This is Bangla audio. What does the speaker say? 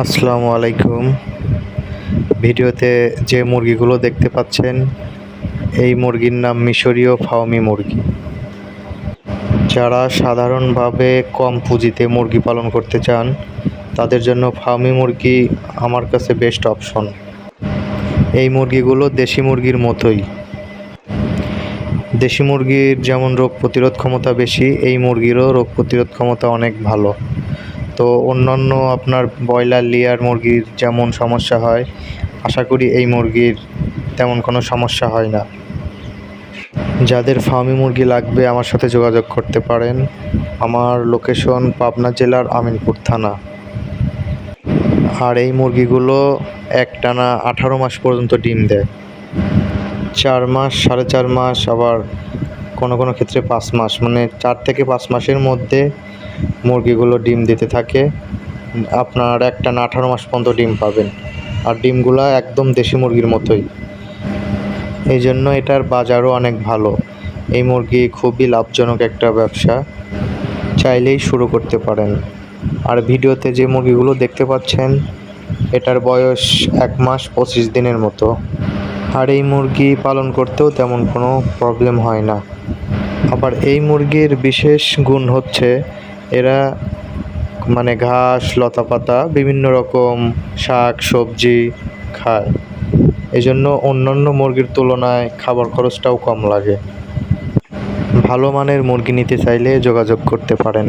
আসসালামু আলাইকুম। ভিডিওতে যে মুরগিগুলো দেখতে পাচ্ছেন এই মুরগির নাম মিশরীয় ফার্মি মুরগি। যারা সাধারণভাবে কম পুঁজিতে মুরগি পালন করতে চান তাদের জন্য ফার্মি মুরগি আমার কাছে বেস্ট অপশন। এই মুরগিগুলো দেশি মুরগির মতোই। দেশি মুরগির যেমন রোগ প্রতিরোধ ক্ষমতা বেশি, এই মুরগিরও রোগ প্রতিরোধ ক্ষমতা অনেক ভালো। তো অন্যান্য আপনার ব্রয়লার লেয়ার মুরগির যেমন সমস্যা হয়, আশা করি এই মুরগির তেমন কোনো সমস্যা হয় না। যাদের ফার্মি মুরগি লাগবে আমার সাথে যোগাযোগ করতে পারেন। আমার লোকেশন পাবনা জেলার আমিনপুর থানা। আর এই মুরগিগুলো একটানা 18 মাস পর্যন্ত ডিম দেয়। 4 মাস, 4.5 মাস, আবার কোনো কোনো ক্ষেত্রে 5 মাস, মানে 4 থেকে 5 মাসের মধ্যে মুরগিগুলো ডিম দিতে থাকে। আপনার একটানা 18 মাস পর্যন্ত ডিম পাবেন। আর ডিমগুলো একদম দেশি মুরগির মতোই। এই জন্য এটার বাজারও অনেক ভালো। এই মুরগি খুবই লাভজনক একটা ব্যবসা, চাইলেই শুরু করতে পারেন। আর ভিডিওতে যে মুরগিগুলো দেখতে পাচ্ছেন এটার বয়স 1 মাস 25 দিনের মতো। আর এই মুরগি পালন করতেও তেমন কোনো প্রবলেম হয় না। আবার এই মুরগির বিশেষ গুণ হচ্ছে এরা মানে ঘাস, লতাপাতা, বিভিন্ন রকম শাক সবজি খায়। এজন্য অন্যান্য মুরগির তুলনায় খাবার খরচটাও কম লাগে। ভালো মানের মুরগি নিতে চাইলে যোগাযোগ করতে পারেন।